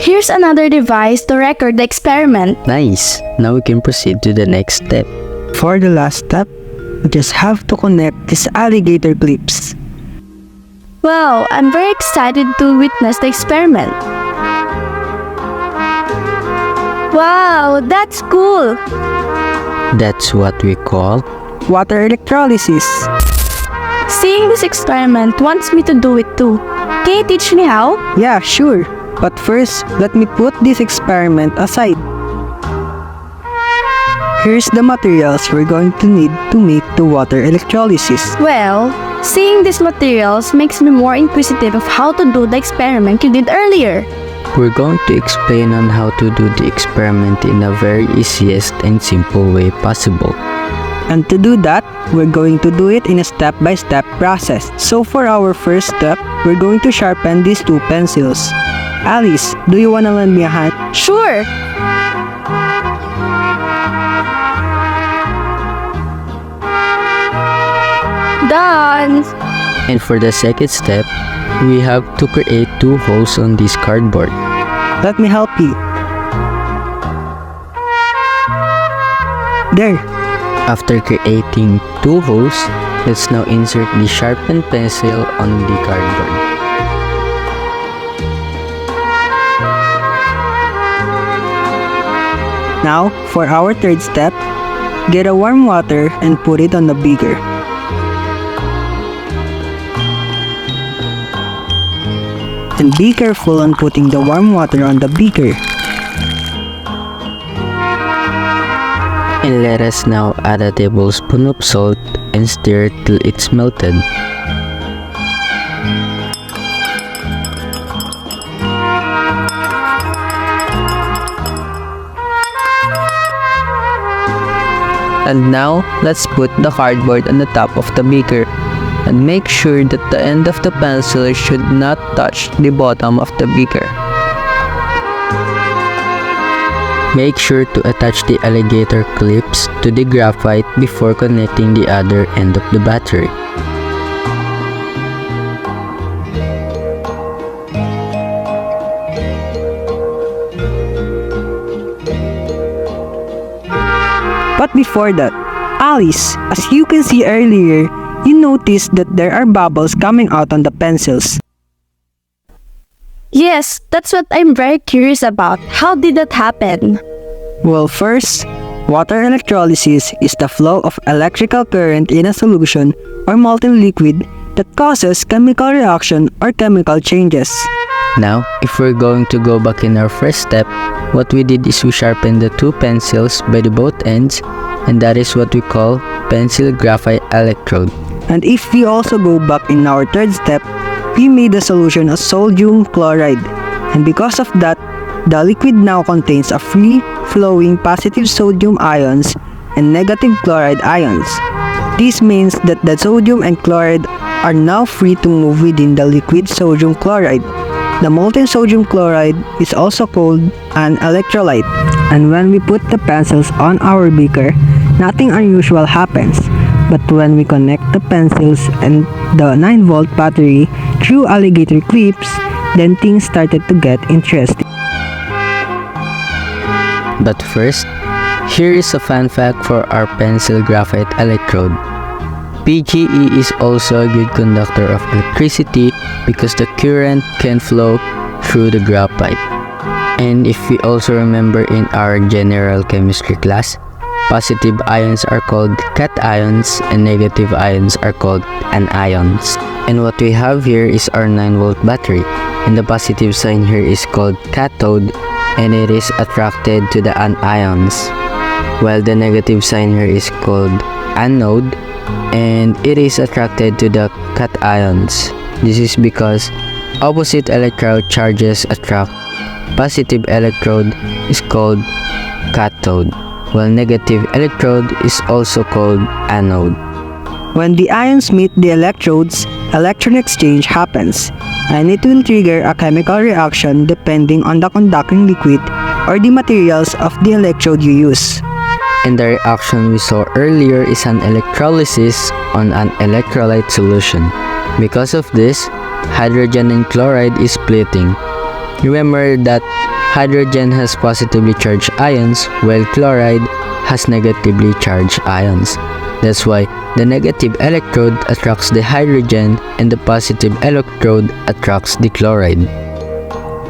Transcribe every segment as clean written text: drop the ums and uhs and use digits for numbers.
Here's another device to record the experiment. Nice! Now we can proceed to the next step. For the last step, we just have to connect these alligator clips. Wow, I'm very excited to witness the experiment. Wow, that's cool! That's what we call Water electrolysis. Seeing this experiment wants me to do it too. Can you teach me how? Yeah, sure. But first, let me put this experiment aside. Here's the materials we're going to need to make the water electrolysis. Well, seeing these materials makes me more inquisitive of how to do the experiment you did earlier. we're going to explain on how to do the experiment in a very easiest and simple way possible. And to do that, we're going to do it in a step-by-step process. So for our first step, we're going to sharpen these two pencils. Alice, do you want to lend me a hand? Sure! Done! And for the second step, we have to create two holes on this cardboard. Let me help you. There. After creating two holes, let's now insert the sharpened pencil on the cardboard. Now, for our third step, get a warm water and put it on the beaker. And be careful on putting the warm water on the beaker. And let us now add a tablespoon of salt and stir till it's melted. And now, let's put the cardboard on the top of the beaker. And make sure that the end of the pencil should not touch the bottom of the beaker. Make sure to attach the alligator clips to the graphite before connecting the other end of the battery. But before that, Alice, as you can see earlier, you noticed that there are bubbles coming out on the pencils. Yes, that's what I'm very curious about. How did that happen? Well, first, water electrolysis is the flow of electrical current in a solution or molten liquid that causes chemical reaction or chemical changes. Now, if we're going to go back in our first step, what we did is we sharpened the two pencils by the both ends, and that is what we call pencil graphite electrode. And if we also go back in our third step, we made the solution of sodium chloride. And because of that, the liquid now contains a free-flowing positive sodium ions and negative chloride ions. This means that the sodium and chloride are now free to move within the liquid sodium chloride. The molten sodium chloride is also called an electrolyte. And when we put the pencils on our beaker, nothing unusual happens. But when we connect the pencils and the 9-volt battery through alligator clips, then things started to get interesting. But first, here is a fun fact for our pencil graphite electrode. PGE is also a good conductor of electricity because the current can flow through the graphite. And if we also remember in our general chemistry class, positive ions are called cations and negative ions are called anions. And what we have here is our 9-volt battery, and the positive sign here is called cathode and it is attracted to the anions, while the negative sign here is called anode and it is attracted to the cations. This is because opposite electrode charges attract. Positive electrode is called cathode, while negative electrode is also called anode. When the ions meet the electrodes, electron exchange happens, and it will trigger a chemical reaction depending on the conducting liquid or the materials of the electrode you use. And the reaction we saw earlier is an electrolysis on an electrolyte solution. Because of this, hydrogen and chloride is splitting. Remember that hydrogen has positively charged ions while chloride has negatively charged ions. That's why the negative electrode attracts the hydrogen and the positive electrode attracts the chloride.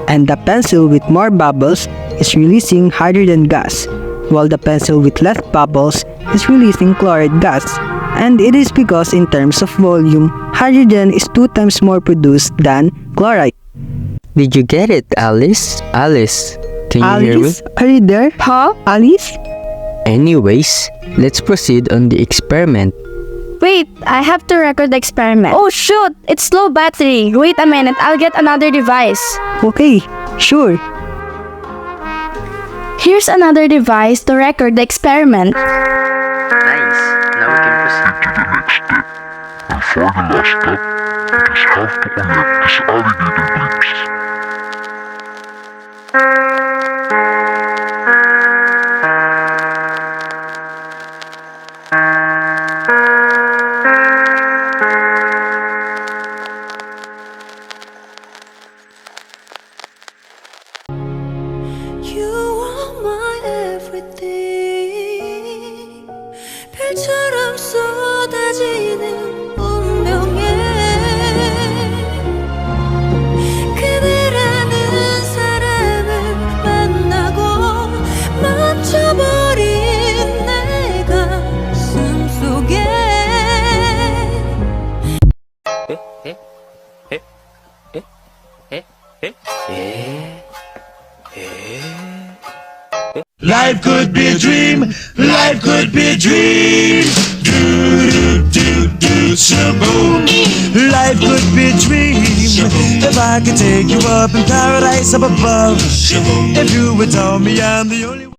And the pencil with more bubbles is releasing hydrogen gas, while the pencil with less bubbles is releasing chloride gas. And it is because in terms of volume, hydrogen is 2 times more produced than chloride. Did you get it, Alice? Alice, can you hear me? Alice, are you there? Huh? Alice? Anyways, let's proceed on the experiment. Wait, I have to record the experiment. Oh shoot, it's low battery. Wait a minute, I'll get another device. Okay, sure. Here's another device to record the experiment. Nice. Now we can proceed. And for the last step, you just have to connect these alligator clips. You are my everything. 별처럼 쏟아지는 운명에 그대라는 사람을 만나고 멈춰버린 내 가슴 속에 Life could be a dream, life could be a dream. Do do do do shaboom. Life could be a dream. If I could take you up in paradise up above. If you would tell me I'm the only one.